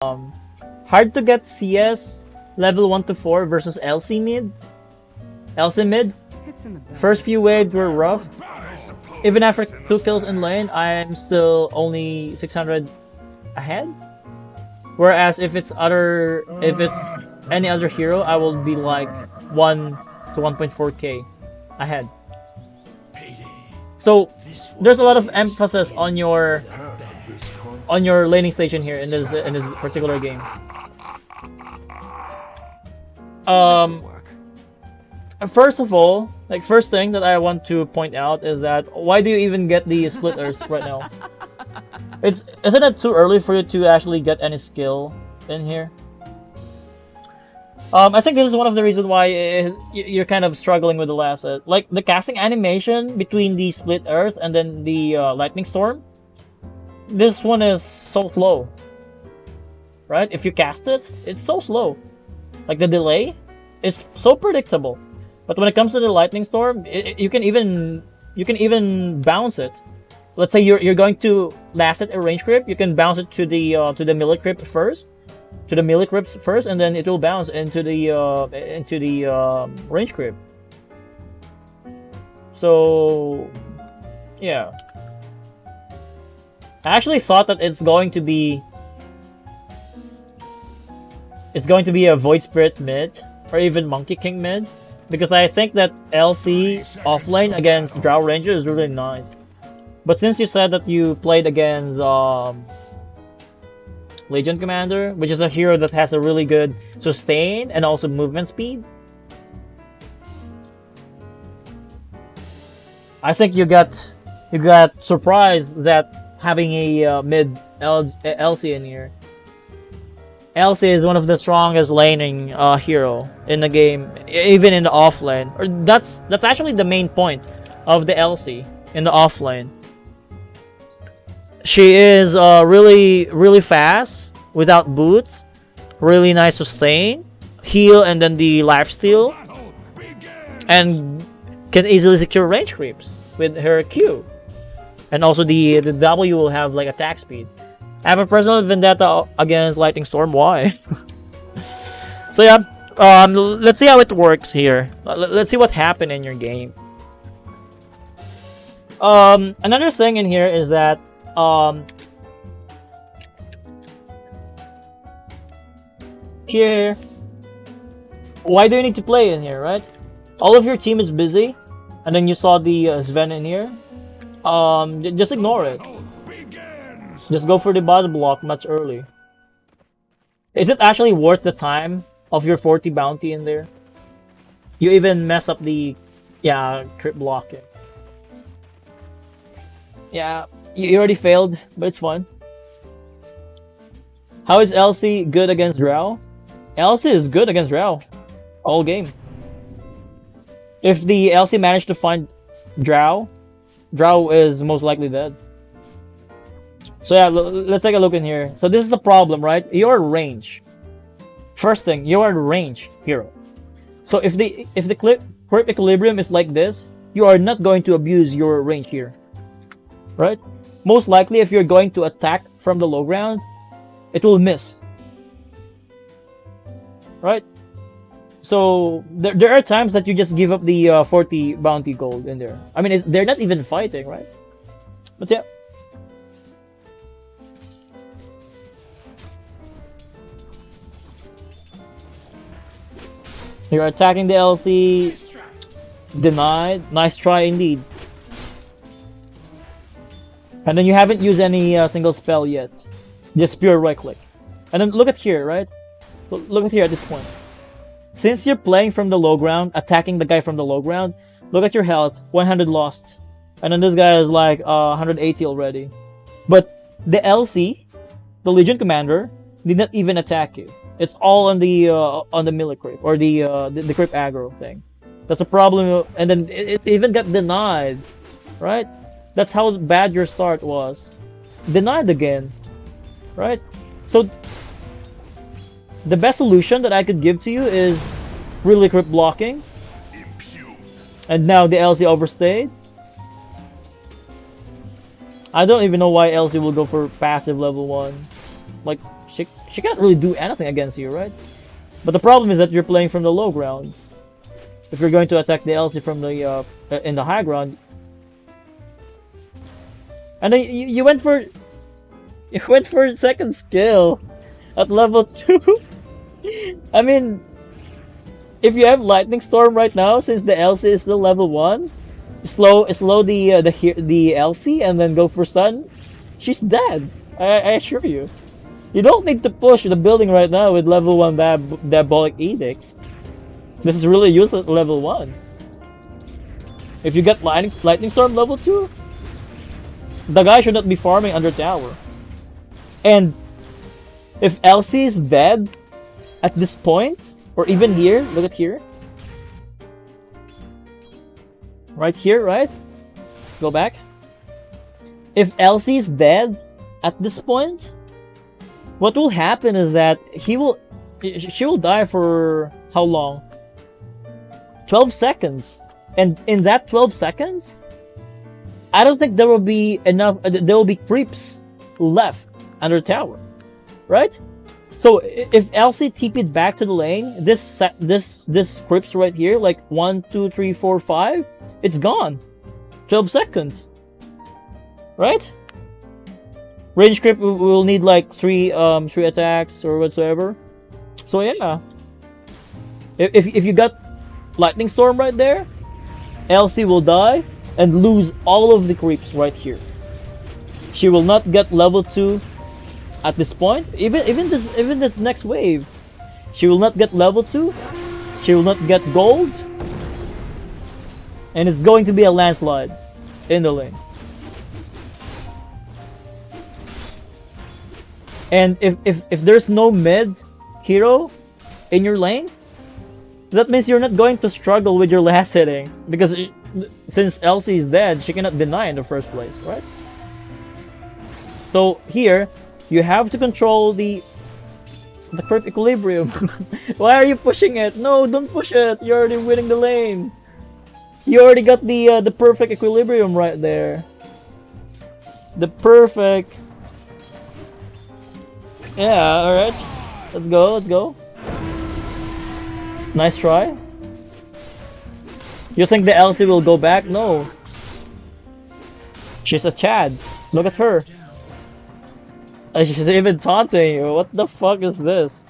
hard to get CS level 1 to 4 versus LC mid. LC mid. First few waves were rough. Even after 2 kills in lane, I'm still only 600 ahead. Whereas if it's any other hero, I will be like 1 to 1.4k ahead. So there's a lot of emphasis on your laning station here in this particular game. First of all, like first thing that I want to point out is that why do you even get the split earth right now? Isn't it too early for you to actually get any skill in here? I think this is one of the reasons why you're kind of struggling with the last set. Like the casting animation between the split earth and then the lightning storm. This one is so slow, right? If you cast it, it's so slow. Like the delay, it's so predictable. But when it comes to the lightning storm, you can even bounce it. Let's say you're going to last it a range creep, you can bounce it to the melee creep first, and then it will bounce into the range creep. So yeah, I actually thought that it's going to be a Void Spirit mid or even Monkey King mid, because I think that LC offlane against Drow Ranger is really nice. But since you said that you played against Legion Commander, which is a hero that has a really good sustain and also movement speed, I think you got surprised that having a mid LC in here. LC is one of the strongest laning hero in the game, even in the offlane. Or that's actually the main point of the LC in the offlane. She is really fast without boots, really nice sustain, heal, and then the lifesteal, and can easily secure range creeps with her Q. And also the W will have like attack speed. I have a personal vendetta against Lightning Storm. Why? So yeah, let's see how it works here. Let's see what happened in your game. Another thing in here is that here, why do you need to play in here, right? All of your team is busy, and then you saw the Sven in here. Just ignore it. Just go for the bottom block much early. Is it actually worth the time of your 40 bounty in there? You even mess up the crit blocking. Yeah, you already failed, but it's fine. How is LC good against Drow? LC is good against Drow all game. If the LC managed to find Drow is most likely dead. So yeah, let's take a look in here. So this is the problem, right? You're range. First thing, you're a range hero. So if the creep equilibrium is like this, you are not going to abuse your range here, right? Most likely, if you're going to attack from the low ground, it will miss, right? So there are times that you just give up the 40 bounty gold in there. I mean, they're not even fighting, right? But yeah. You're attacking the LC. Denied. Nice try indeed. And then you haven't used any single spell yet. Just pure right click. And then look at here, right? Look at here at this point. Since you're playing from the low ground, attacking the guy from the low ground, look at your health. 100 lost. And then this guy is like 180 already. But the LC, the Legion Commander, did not even attack you. It's all on the melee creep or the creep aggro thing. That's a problem, and then it even got denied, right? That's how bad your start was. Denied again, right? So the best solution that I could give to you is really creep blocking. And now the LC overstayed. I don't even know why LC will go for passive level 1. Like, she can't really do anything against you, right? But the problem is that you're playing from the low ground. If you're going to attack the LC from the in the high ground, and then you went for second skill at level 2. I mean, if you have Lightning Storm right now, since the LC is still level 1, slow the LC and then go for stun, she's dead. I assure you. You don't need to push the building right now with level 1 Diabolic Edict. This is really useless at level 1. If you get Lightning Storm level 2, the guy should not be farming under tower. And if LC is dead at this point, or even here, look at here. Right here, right? Let's go back. If LC is dead at this point, what will happen is that she will die for how long? 12 seconds. And in that 12 seconds, I don't think there will be enough, there will be creeps left under tower, right? So if LC TP'd back to the lane, this creeps right here, like 1, 2, 3, 4, 5, it's gone. 12 seconds, right? Range creep will need like 3 attacks or whatsoever. So yeah, if you got Lightning Storm right there, LC will die and lose all of the creeps right here. She will not get level 2 at this point. Even this next wave, she will not get level 2. She will not get gold, and it's going to be a landslide in the lane. And if there's no mid hero in your lane, that means you're not going to struggle with your last hitting, because since LC is dead, she cannot deny in the first place, right? So here, you have to control the creep equilibrium. Why are you pushing it? No, don't push it. You're already winning the lane. You already got the perfect equilibrium right there. The perfect. Yeah, all right. Let's go. Let's go. Nice try. You think the LC will go back? No. She's a Chad. Look at her. She's even taunting you. What the fuck is this?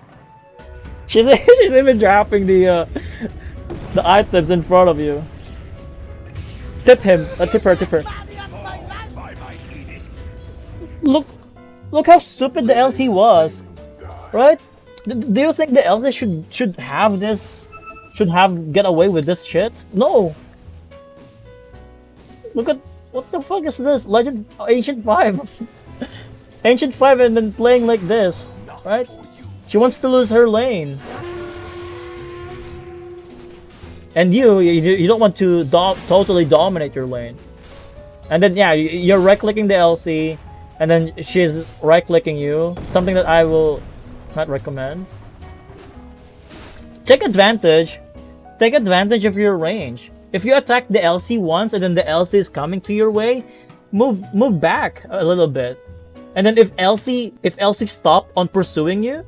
She's even dropping the items in front of you. Tip him. Tip her. Look how stupid the LC was, right? Do you think the LC should have this? Should have get away with this shit? No. Look at what the fuck is this? Ancient 5. Ancient 5 and then playing like this, right? She wants to lose her lane. And you don't want to totally dominate your lane. And then yeah, you're right-clicking the LC, and then she's right-clicking you. Something that I will not recommend. Take advantage of your range. If you attack the LC once and then the LC is coming to your way, move back a little bit. And then if LC stop on pursuing you,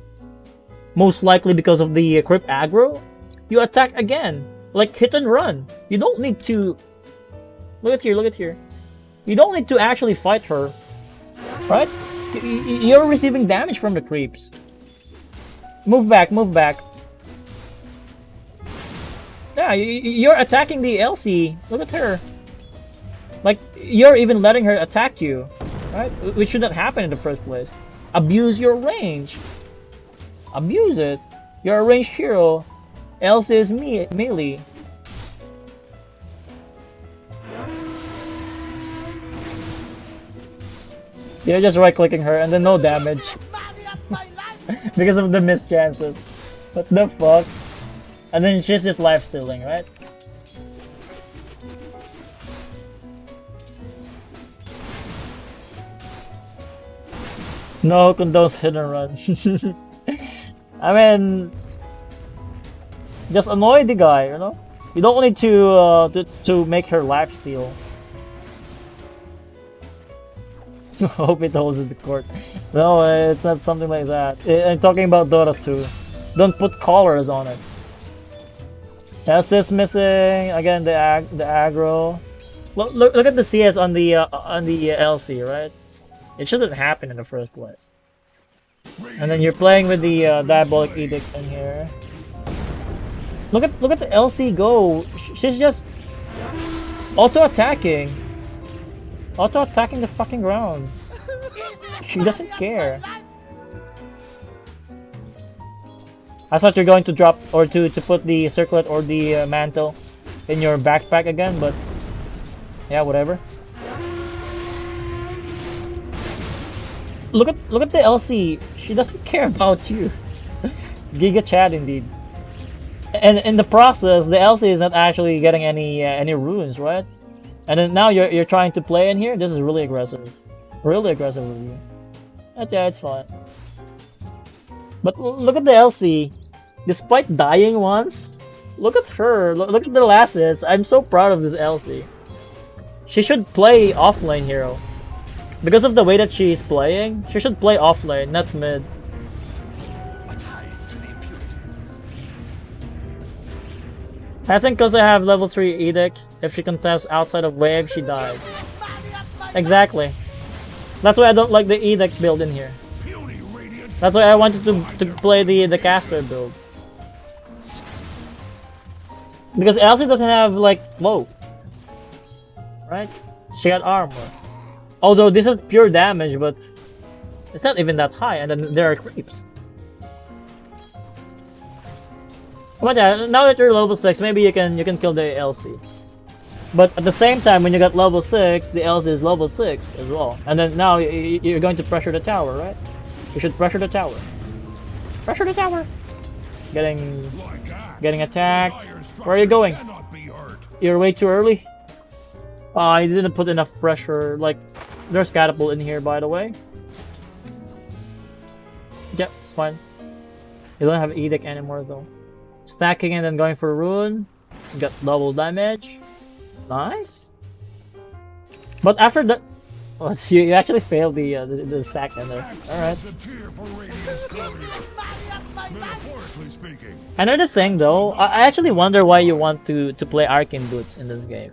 most likely because of the creep aggro, you attack again. Like hit and run. You don't need to... Look at here. You don't need to actually fight her. Right? You're receiving damage from the creeps. Move back. Yeah, you're attacking the LC. Look at her. Like, you're even letting her attack you. Right? Which should not happen in the first place. Abuse your range. Abuse it. You're a ranged hero. LC is melee. You're just right-clicking her and then no damage. Because of the missed chances. What the fuck? And then she's just life-stealing, right? No condones hit and run. I mean, just annoy the guy, you know? You don't need to make her life steal. Hope it holds in the court. No, it's not something like that. I'm talking about Dota 2. Don't put colors on it. Assist missing. Again, the aggro. Look at the CS on the LC, right? It shouldn't happen in the first place. And then you're playing with the Diabolic Edict in here. Look at the LC go. She's just auto-attacking. Auto-attacking the fucking ground. She doesn't care. I thought you're going to drop or to put the circlet or the mantle in your backpack again, but yeah, whatever. Look at the LC. She doesn't care about you. Giga Chad indeed. And in the process, the LC is not actually getting any runes, right? And then now you're trying to play in here. This is really aggressive. Really aggressive with you. But yeah, it's fine. But look at the LC. Despite dying once, look at her. Look at the lasses. I'm so proud of this LC. She should play offlane hero. Because of the way that she's playing, she should play offlane, not mid. I think because I have level 3 Edict, if she contests outside of wave, she dies. Exactly. That's why I don't like the Edict build in here. That's why I wanted to play the caster build. Because Elsie doesn't have like low. Right? She got armor. Although this is pure damage, but it's not even that high, and then there are creeps. But yeah, now that you're level 6, maybe you can kill the LC. But at the same time, when you got level 6, the LC is level 6 as well. And then now you're going to pressure the tower, right? You should pressure the tower. Pressure the tower! Getting attacked. Where are you going? You're way too early. I didn't put enough pressure. Like, there's catapult in here, by the way. Yep, it's fine. You don't have Edict anymore, though. Stacking and then going for rune. Got double damage. Nice. But after that, oh, you actually failed the stack in there. All right. Another thing, though, I actually wonder why you want to play Arcane Boots in this game.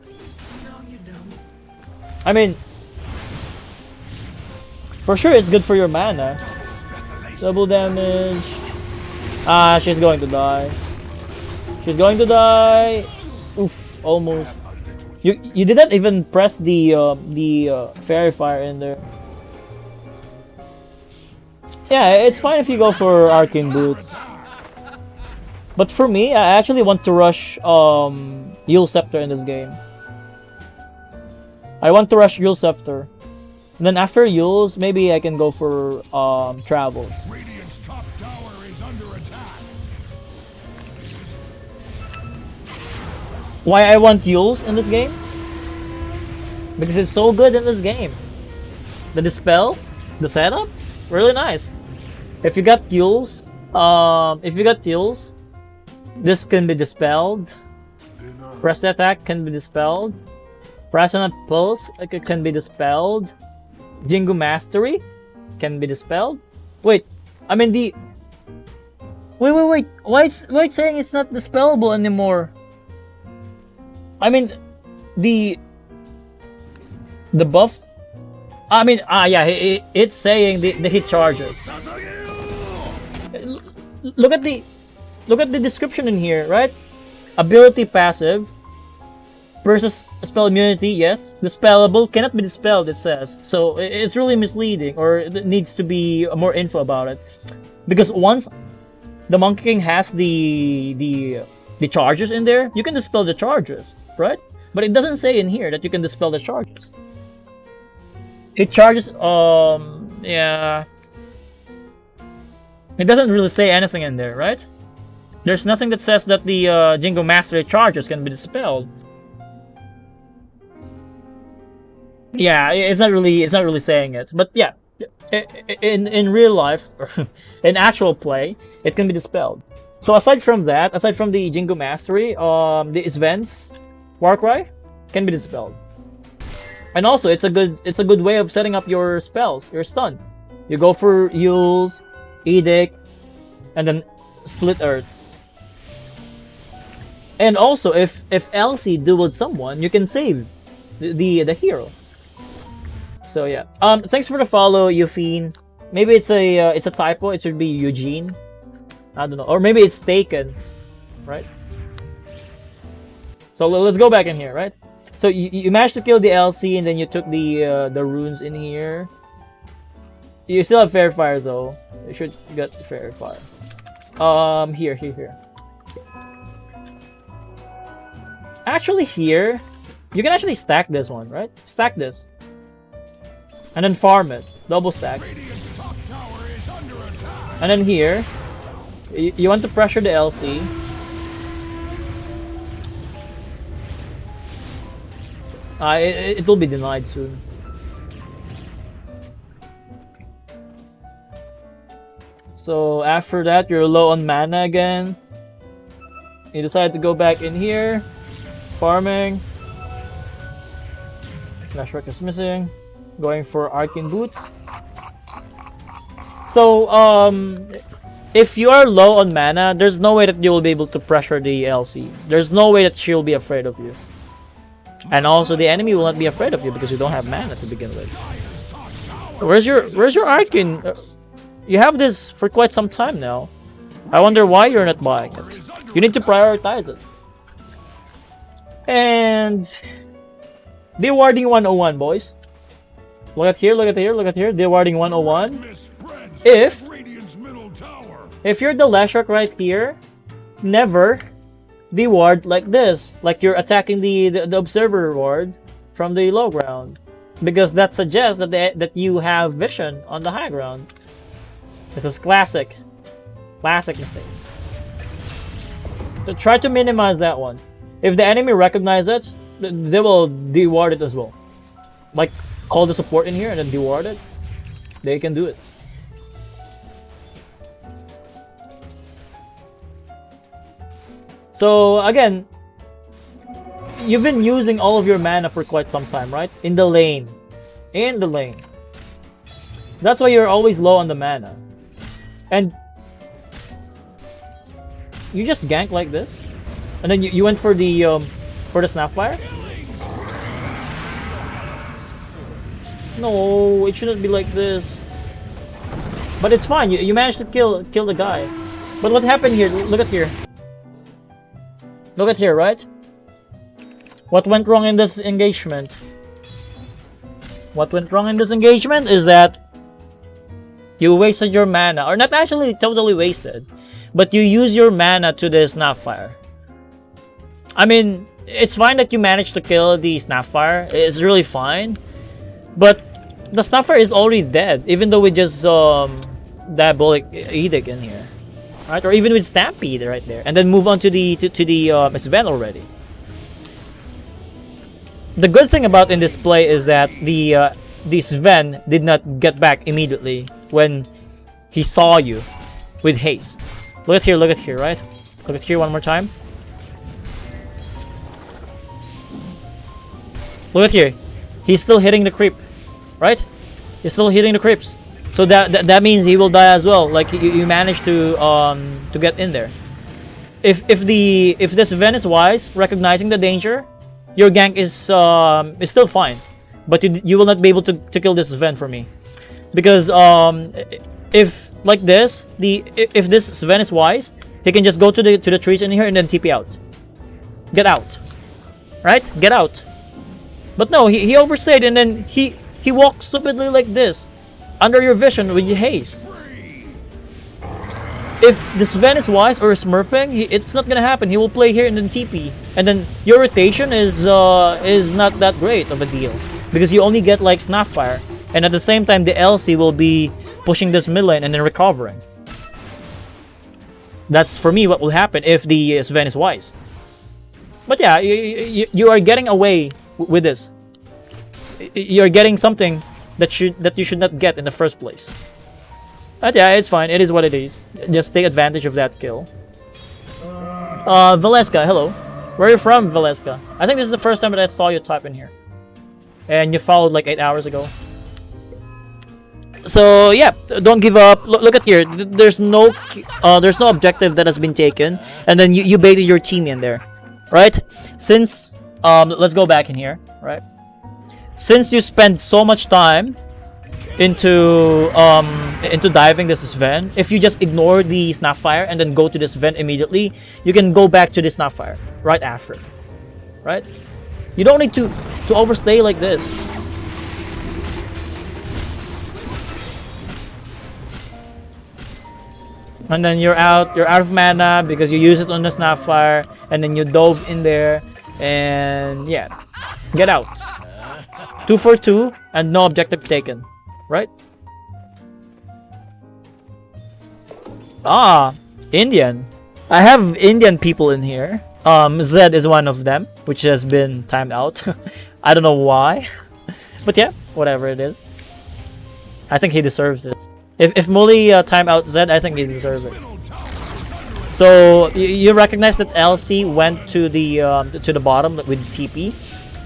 I mean, for sure it's good for your mana. Double damage. Ah, she's going to die. She's going to die. Oof, almost. You didn't even press the fairy fire in there. Yeah, it's fine if you go for Arcane Boots. But for me, I actually want to rush Yule Scepter in this game. I want to rush Yule Scepter. And then after Yule's, maybe I can go for Travels. Radiant's top tower is under attack. Why I want Yule's in this game? Because it's so good in this game. The dispel, the setup, really nice. If you got Yule's, this can be dispelled. Press the attack can be dispelled. Resonant Pulse can be dispelled. Jingu Mastery can be dispelled. Wait, I mean the... Wait. Why it's saying it's not dispellable anymore? I mean, the buff... I mean, yeah, it's saying the hit charges. Look at the description in here, right? Ability passive versus spell immunity, yes. Dispellable cannot be dispelled, it says. So it's really misleading, or it needs to be more info about it. Because once the Monkey King has the charges in there, you can dispel the charges, right? But it doesn't say in here that you can dispel the charges. It charges, yeah. It doesn't really say anything in there, right? There's nothing that says that the Jingo Mastery charges can be dispelled. Yeah, it's not really saying it. But yeah, in real life, in actual play, it can be dispelled. So aside from that, aside from the Jingo Mastery, the events, Warcry, can be dispelled. And also, it's a good way of setting up your spells, your stun. You go for Yules, Edict, and then Split Earth. And also, if Elsie dueled someone, you can save the hero. So yeah. Thanks for the follow, Eufine. Maybe it's a typo. It should be Eugene. I don't know, or maybe it's taken, right? So let's go back in here, right? So you managed to kill the LC, and then you took the runes in here. You still have Fair Fire though. You should get Fair Fire. Here. Actually, here you can actually stack this one, right? Stack this, and then farm it. Double stack. And then here, you want to pressure the LC. It will be denied soon. So after that, you're low on mana again. You decide to go back in here, farming. Leshrac is missing. Going for Arcane Boots. So if you are low on mana, there's no way that you will be able to pressure the LC. There's no way that she'll be afraid of you. And also the enemy will not be afraid of you because you don't have mana to begin with. Where's your Arcane? You have this for quite some time now. I wonder why you're not buying it. You need to prioritize it. And Dewarding 101, boys. Look at here, look at here, look at here. Dewarding 101. If you're the Leshrac right here, never deward like this, like you're attacking the observer ward from the low ground, because that suggests that you have vision on the high ground. This is classic mistake. So try to minimize that one. If the enemy recognizes it, they will deward it as well. Like call the support in here and then deward it. They can do it. So again, you've been using all of your mana for quite some time, right? In the lane. That's why you're always low on the mana. And you just gank like this. And then you went for the Snapfire? No, it shouldn't be like this. But it's fine, you managed to kill the guy. But what happened here? Look at here. Look at here, right? What went wrong in this engagement? What went wrong in this engagement is that you wasted your mana, or not actually totally wasted, but you use your mana to the Snapfire. I mean, it's fine that you managed to kill the Snapfire. It's really fine, but the Snapfire is already dead, even though we just Diabolic Edict in here. Right, or even with Stampede right there, and then move on to the Sven already. The good thing about in this play is that the Sven did not get back immediately when he saw you with haste. Look at here, right? Look at here one more time. Look at here, he's still hitting the creep, right? He's still hitting the creeps. So that means he will die as well. Like you managed to get in there. If this Sven is wise, recognizing the danger, your gank is still fine, but you will not be able to kill this Sven for me, because if like this if this Sven is wise, he can just go to the trees in here and then TP out. Get out, right? Get out. But no, he overstayed, and then he walked stupidly like this. Under your vision with your haste. If the Sven is wise or smurfing, it's not gonna happen. He will play here and then TP, and then your rotation is not that great of a deal, because you only get like Snapfire, and at the same time the LC will be pushing this mid lane and then recovering. That's for me what will happen if the Sven is wise. But yeah, you are getting away with this. You're getting something that you should not get in the first place. But yeah, it's fine. It is what it is. Just take advantage of that kill. Valeska, hello. Where are you from, Valeska? I think this is the first time that I saw you type in here. and you followed like 8 hours ago. So yeah, don't give up. Look at here. There's no objective that has been taken, and then you baited your team in there, right? Since let's go back in here, right? Since you spend so much time into diving this vent, if you just ignore the Snapfire and then go to this vent immediately, you can go back to the Snapfire right after, right? You don't need to overstay like this. And then you're out of mana because you use it on the Snapfire, and then you dove in there, and yeah, get out. 2 for 2 and no objective taken, right? Ah, Indian. I have Indian people in here. Zed is one of them, which has been timed out. I don't know why, but yeah, whatever it is. I think he deserves it. If Muli time out Zed, I think he deserves it. So you recognize that LC went to the bottom with TP,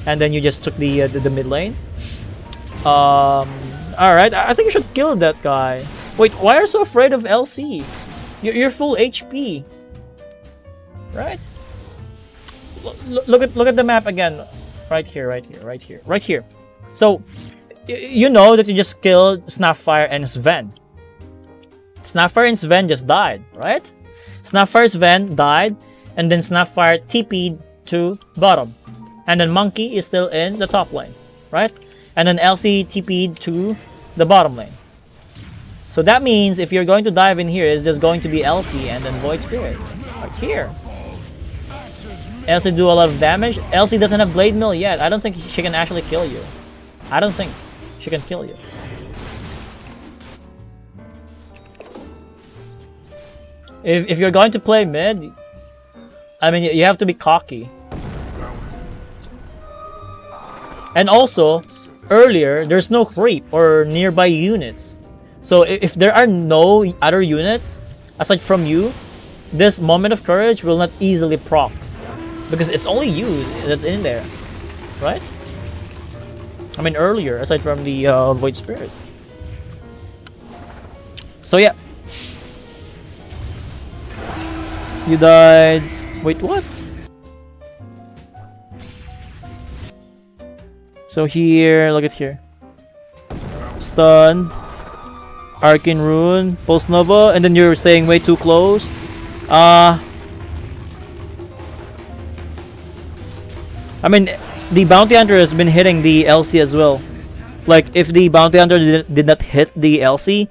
and then you just took the mid lane. All right, I think you should kill that guy. Wait, why are you so afraid of LC? You're full HP, right? Look at the map again. Right here. So you know that you just killed Snapfire and Sven. Snapfire and Sven just died, right? Snapfire Sven died, and then Snapfire TP'd to bottom, and then Monkey is still in the top lane, right? And then LC TP'd to the bottom lane. So that means if you're going to dive in here, it's just going to be LC and then Void Spirit right here. LC do a lot of damage. LC doesn't have Blade Mill yet. I don't think she can actually kill you. I don't think she can kill you. If you're going to play mid, I mean, you have to be cocky. And also, earlier, there's no creep or nearby units. So if there are no other units, aside from you, this Moment of Courage will not easily proc. Because it's only you that's in there, right? I mean, earlier, aside from the Void Spirit. So yeah. You died. Wait, what? So here, look at here. Stunned. Arcane Rune. Pulse Nova. And then you're staying way too close. I mean, the Bounty Hunter has been hitting the LC as well. Like, if the Bounty Hunter did not hit the LC,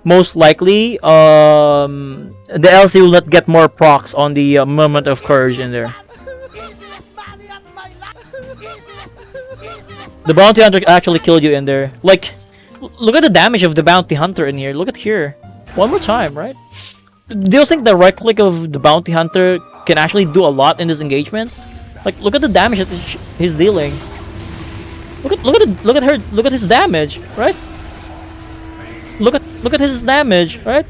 most likely, the LC will not get more procs on the Moment of Courage in there. The Bounty Hunter actually killed you in there. Like, look at the damage of the Bounty Hunter in here. Look at here. One more time, right? Do you think the right click of the Bounty Hunter can actually do a lot in this engagement? Like, look at the damage that he's dealing. Look at his damage, right? Look at his damage, right?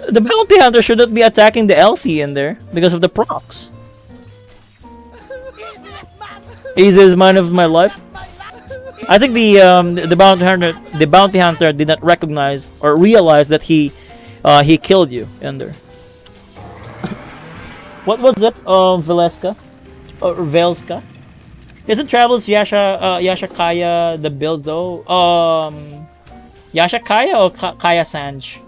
The Bounty Hunter shouldn't be attacking the LC in there because of the procs. Easiest man of my life. I think the Bounty Hunter did not recognize or realize that he killed you in there. What was that? Veleska? Or Velska? Isn't Travel's Yashakaya the build though? Yashakaya or Kaya Sanj?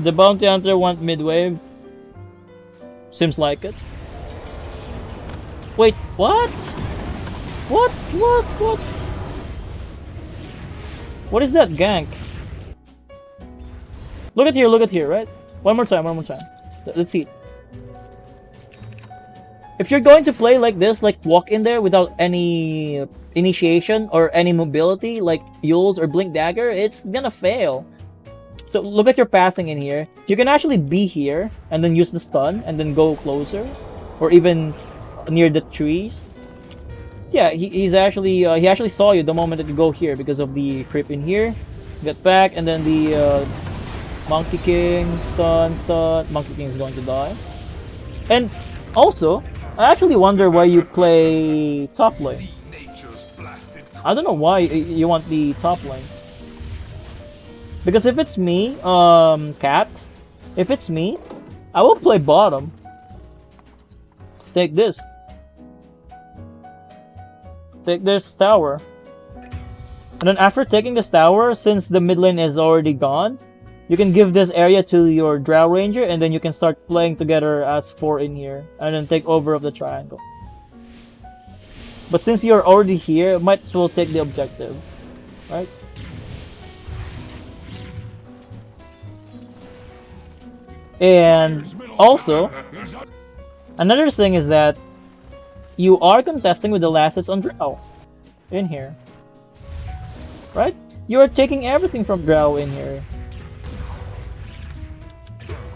The Bounty Hunter want mid-wave? Seems like it. Wait, what? What? What is that gank? Look at here, right? One more time. Let's see. If you're going to play like this, like walk in there without any initiation or any mobility, like Yules or Blink Dagger, it's gonna fail. So look at your pathing in here. You can actually be here and then use the stun and then go closer, or even near the trees. Yeah, he actually saw you the moment that you go here because of the creep in here. Get back, and then the Monkey King stun. Monkey King is going to die. And also, I actually wonder why you play top lane. See nature's blasted. I don't know why you want the top lane. Because if it's me, Cat, if it's me, I will play bottom. Take this. Take this tower. And then after taking this tower, since the mid lane is already gone, you can give this area to your Drow Ranger, and then you can start playing together as 4 in here, and then take over of the triangle. But since you're already here, might as well take the objective, right? And also, another thing is that you are contesting with the last hits on Drow in here, right? You are taking everything from Drow in here.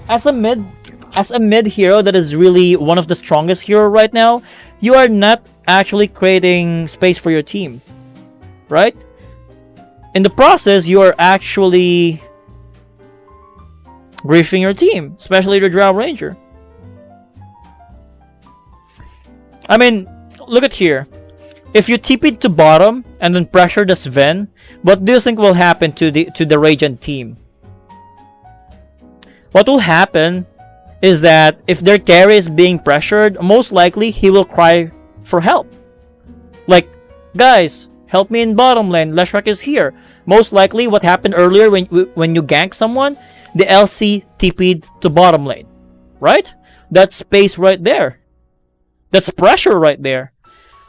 As a mid hero that is really one of the strongest hero right now, you are not actually creating space for your team, right? In the process, you are actually griefing your team, especially the Drow Ranger. I mean, look at here. If you TP'd to bottom and then pressure the Sven, what do you think will happen to the Radiant team? What will happen is that if their carry is being pressured, most likely he will cry for help. Like, guys, help me in bottom lane. Leshrac is here. Most likely, what happened earlier when you gank someone, the LC TP'd to bottom lane, right? That's space right there. That's pressure right there.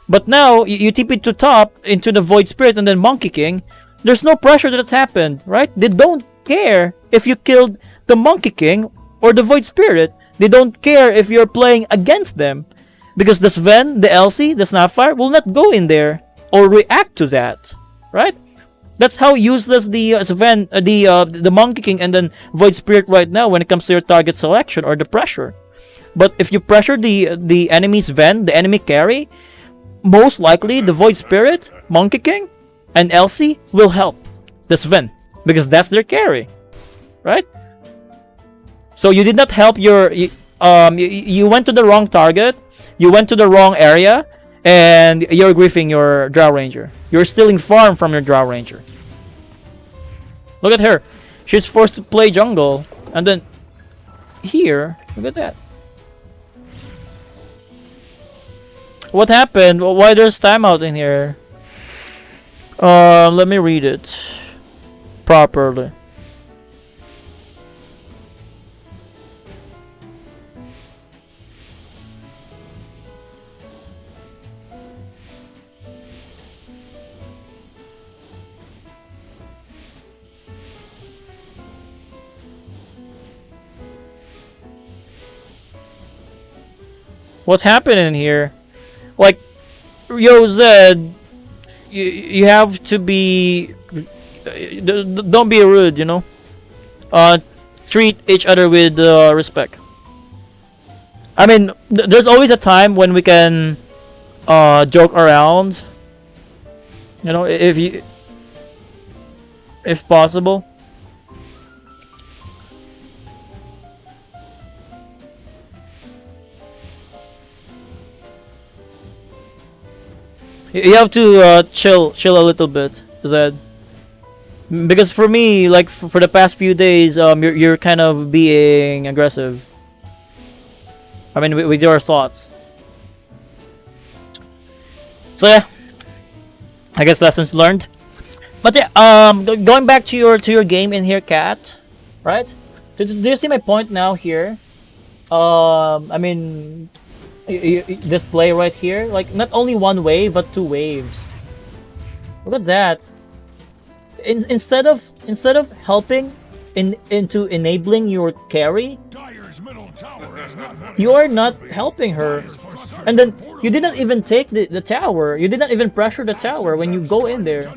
But now you TP'd to top into the Void Spirit and then Monkey King. There's no pressure that's happened, right? They don't care if you killed the Monkey King or the Void Spirit. They don't care if you're playing against them, because the Sven, the LC, the Snapfire will not go in there or react to that, right? That's how useless the Sven, the Monkey King and then Void Spirit right now when it comes to your target selection or the pressure. But if you pressure the enemy Sven, the enemy carry, most likely the Void Spirit, Monkey King, and LC will help the Sven because that's their carry, right? So you did not help your you went to the wrong target, you went to the wrong area, and you're griefing your Drow Ranger. You're stealing farm from your Drow Ranger. Look at her. She's forced to play jungle. And then here, look at that. What happened? Why there's timeout in here? Let me read it properly. What happened in here? Like, yo Zed, you have to be, don't be rude, you know. Treat each other with respect. I mean, there's always a time when we can joke around, you know, if possible. You have to chill a little bit, Zed. Because for me, like for the past few days, you're kind of being aggressive. I mean, with your thoughts. So yeah, I guess lessons learned. But yeah, going back to your game in here, Cat, right? Do you see my point now here? I mean, this play right here, like not only one wave but 2 waves. Look at that. Instead of helping into enabling your carry, you are not helping her. And then you did not even take the tower. You did not even pressure the tower when you go in there,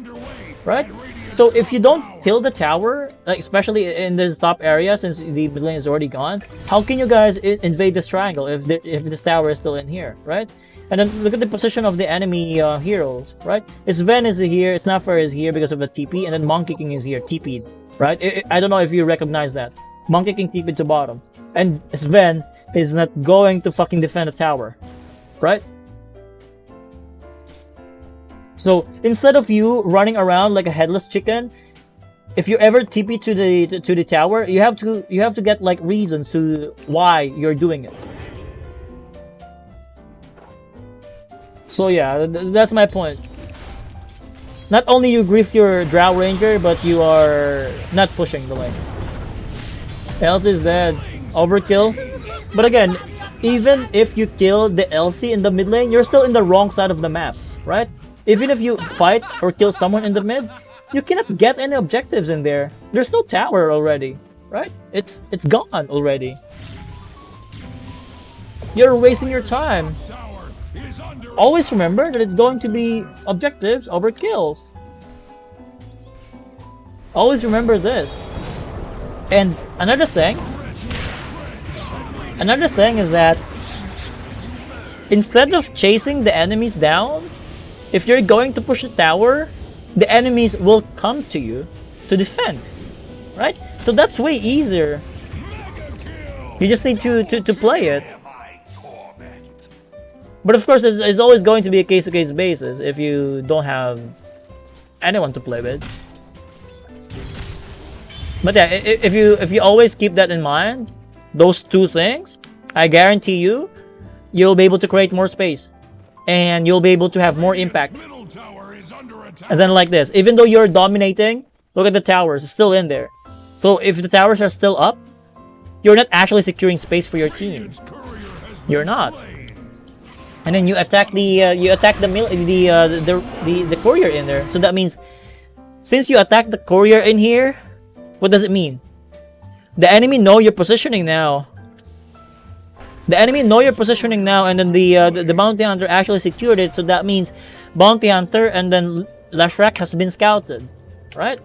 right? So if you don't kill the tower, like especially in this top area, since the mid lane is already gone, how can you guys invade this triangle if this tower is still in here, right? And then look at the position of the enemy heroes, right? Sven is here, Snapfire is here because of the TP, and then Monkey King is here, TP'd, right? I don't know if you recognize that. Monkey King TP'd to bottom, and Sven is not going to fucking defend the tower. right? So instead of you running around like a headless chicken, if you ever TP to the tower, you have to get like reasons to why you're doing it. So yeah, that's my point. Not only you grief your Drow Ranger, but you are not pushing the lane. Elsie is dead. Overkill. But again, even if you kill the Elsie in the mid lane, you're still in the wrong side of the map, right? Even if you fight or kill someone in the mid, you cannot get any objectives in there. There's no tower already, right? It's gone already. You're wasting your time. Always remember that it's going to be objectives over kills. Always remember this. And another thing is that instead of chasing the enemies down, if you're going to push the tower, the enemies will come to you to defend, right? So that's way easier. You just need to play it. But of course, it's always going to be a case-to-case basis if you don't have anyone to play with. But yeah, if you always keep that in mind, those two things, I guarantee you'll be able to create more space, and you'll be able to have more impact. And then like this, even though you're dominating, look at the towers, it's still in there. So if the towers are still up, you're not actually securing space for your team. You're not. And then you attack the courier in there. So that means, since you attack the courier in here, what does it mean? The enemy know your positioning now. The enemy know your positioning now, and then the bounty hunter actually secured it. So that means bounty hunter and then Leshrac has been scouted, right?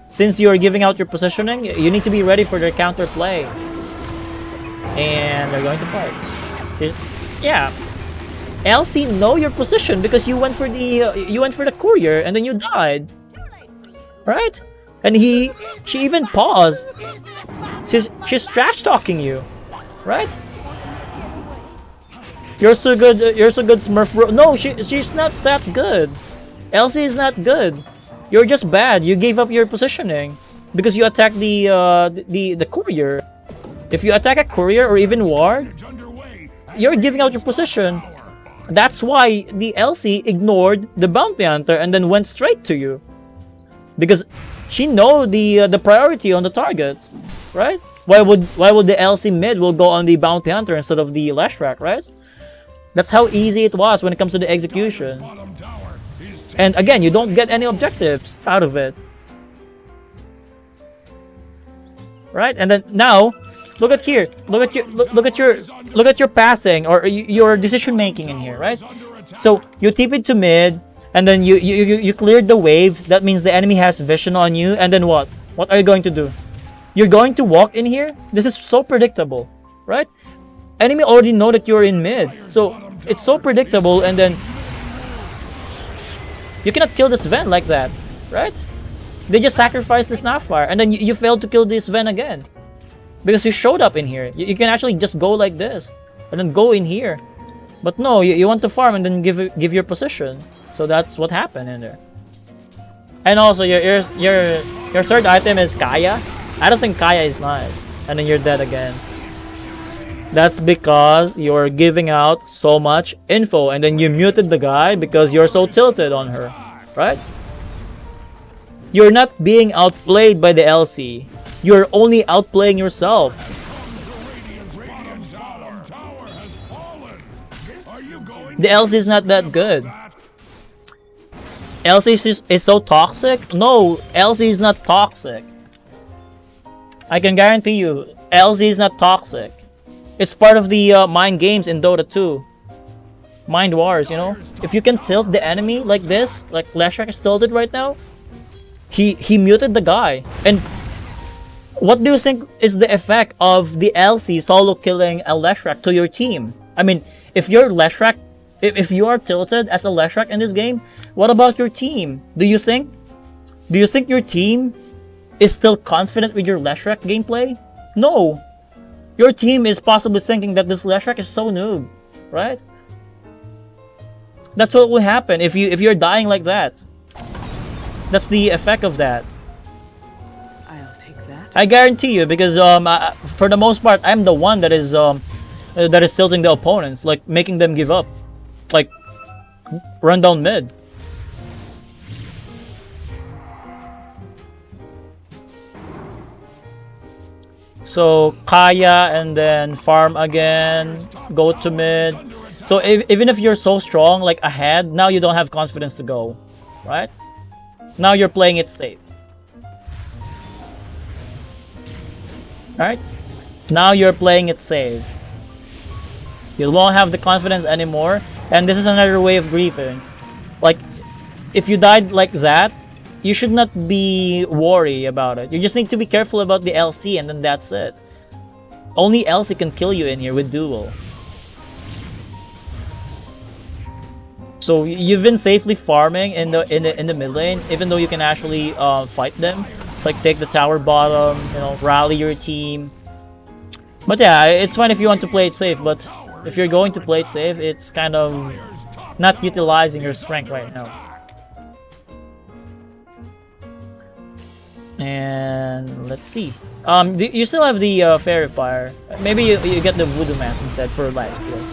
Since you're giving out your positioning, you need to be ready for their counter play, and they're going to fight. Yeah. Elsie know your position because you went for the courier and then you died, right? And she even paused. She's trash talking you, right? You're so good, Smurf bro. No, she's not that good. Elsie is not good. You're just bad. You gave up your positioning because you attacked the courier. If you attack a courier or even ward, you're giving out your position. That's why the Elsie ignored the bounty hunter and then went straight to you, because she know the priority on the targets, right? Why would the Elsie mid will go on the bounty hunter instead of the Leshrac, right? That's how easy it was when it comes to the execution. And again, you don't get any objectives out of it, right? And then now, look at here. Look at your pathing or your decision making in here, right? So you tip it to mid, and then you cleared the wave. That means the enemy has vision on you. And then what? What are you going to do? You're going to walk in here. This is so predictable, right? Enemy already know that you're in mid, so it's so predictable. And then you cannot kill this Sven like that, right? They just sacrificed the Snapfire, and then you failed to kill this Sven again. Because you showed up in here. You can actually just go like this and then go in here. But no, you want to farm and then give your position. So that's what happened in there. And also your third item is Kaya. I don't think Kaya is nice. And then you're dead again. That's because you're giving out so much info, and then you muted the guy because you're so tilted on her, right? You're not being outplayed by the LC. You're only outplaying yourself. The LC is not that good. LC is so toxic? No, LC is not toxic. I can guarantee you, LC is not toxic. It's part of the mind games in Dota 2. Mind wars, you know? If you can tilt the enemy like this, like Leshrac is tilted right now, he muted the guy. And what do you think is the effect of the LC solo killing a Leshrac to your team? I mean, if you're Leshrac, if you are tilted as a Leshrac in this game, what about your team? Do you think your team is still confident with your Leshrac gameplay? No. Your team is possibly thinking that this Leshrac is so noob, right? That's what will happen if you're dying like that. That's the effect of that. I'll take that. I guarantee you, because for the most part, I'm the one that is tilting the opponents, like making them give up, like run down mid. So Kaya and then farm again, go to mid. So even if you're so strong, like ahead, now you don't have confidence to go, right? Now you're playing it safe. Alright? Now you're playing it safe. You won't have the confidence anymore, and this is another way of griefing. Like, if you died like that, you should not be worried about it. You just need to be careful about the LC, and then that's it. Only LC can kill you in here with duel. So you've been safely farming in the mid lane, even though you can actually fight them, like take the tower bottom, you know, rally your team. But yeah, it's fine if you want to play it safe. But if you're going to play it safe, it's kind of not utilizing your strength right now. And let's see. You still have the Fairy Fire. Maybe you get the Voodoo Mask instead for lifesteal.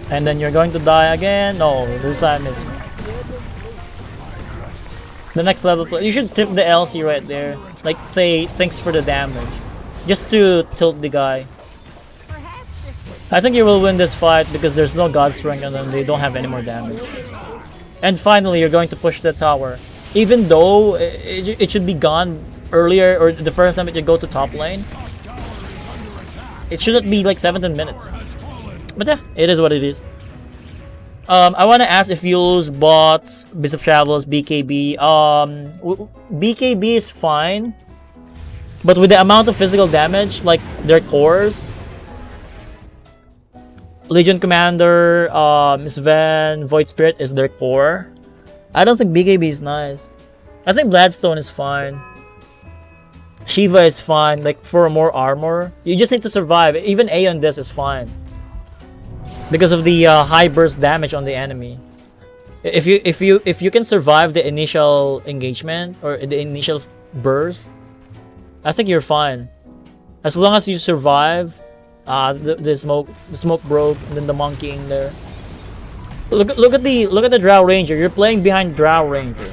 And then you're going to die again. No, this time is the next level. You should tip the LC right there. Like, say thanks for the damage, just to tilt the guy. I think you will win this fight because there's no God Strength and then they don't have any more damage. And finally, you're going to push the tower. Even though it should be gone earlier, or the first time that you go to top lane, it shouldn't be like 17 minutes. But yeah, it is what it is. I want to ask if you use bots, Beast of Travels, BKB. BKB is fine, but with the amount of physical damage, like their cores, Legion Commander, Sven, Void Spirit is their core. I don't think BKB is nice. I think Bloodstone is fine. Shiva is fine, like for more armor. You just need to survive. Even A on this is fine because of the high burst damage on the enemy. If you can survive the initial engagement or the initial burst, I think you're fine. As long as you survive. The smoke broke, and then the monkey in there. Look at the Drow Ranger. You're playing behind Drow Ranger.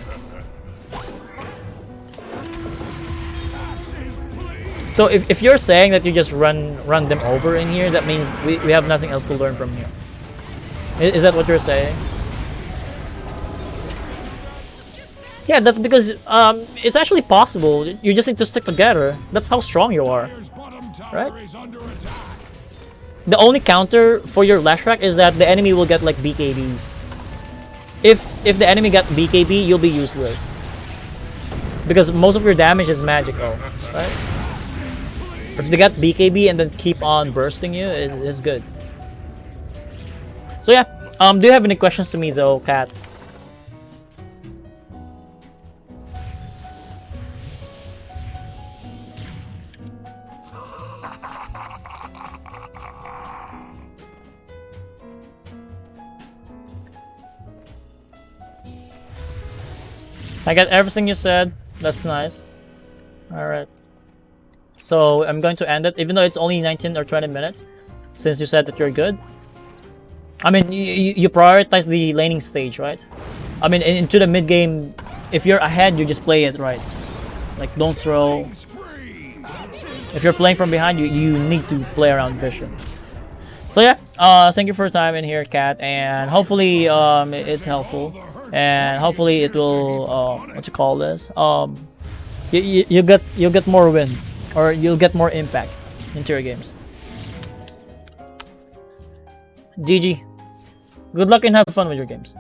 So if you're saying that you just run them over in here, that means we have nothing else to learn from here. Is that what you're saying? Yeah, that's because it's actually possible. You just need to stick together. That's how strong you are, right? The only counter for your Leshrac is that the enemy will get like BKBs. If the enemy got BKB, you'll be useless. Because most of your damage is magical, right? If they got BKB and then keep on bursting you, it's good. So yeah, do you have any questions to me though, Kat? I got everything you said. That's nice. Alright. So I'm going to end it, even though it's only 19 or 20 minutes, since you said that you're good. I mean, you prioritize the laning stage, right? I mean, into the mid game, if you're ahead, you just play it right. Like, don't throw. If you're playing from behind, you need to play around vision. So yeah, thank you for your time in here, Kat, and hopefully it's helpful. And hopefully it will what you call this, you'll get more wins, or you'll get more impact into your games. GG. Good luck and have fun with your games.